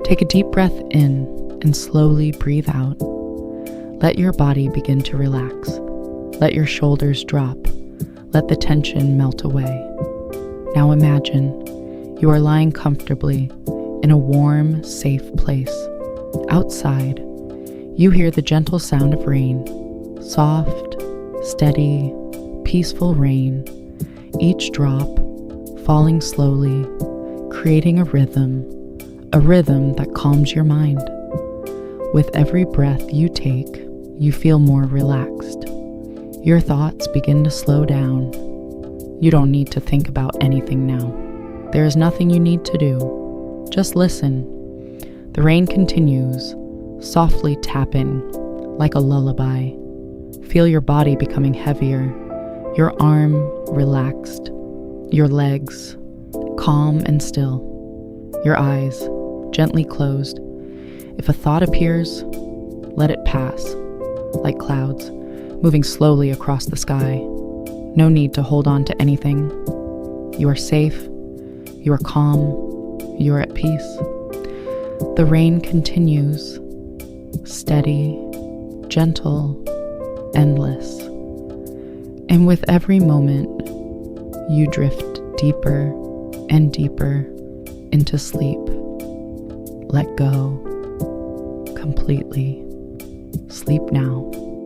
Take a deep breath in and slowly breathe out. Let your body begin to relax. Let your shoulders drop. Let the tension melt away. Now imagine you are lying comfortably in a warm, safe place. Outside, you hear the gentle sound of rain. Soft, steady, peaceful rain. Each drop falling slowly, creating a rhythm that calms your mind. With every breath you take, you feel more relaxed. Your thoughts begin to slow down. You don't need to think about anything now. There is nothing you need to do. Just listen. The rain continues, softly tapping like a lullaby. Feel your body becoming heavier, your arm relaxed, your legs calm and still, your eyes gently closed. If a thought appears, let it pass, like clouds moving slowly across the sky. No need to hold on to anything. You are safe, you are calm, you are at peace. The rain continues, steady, gentle, endless. And with every moment, you drift deeper and deeper into sleep. Let go completely. Sleep now.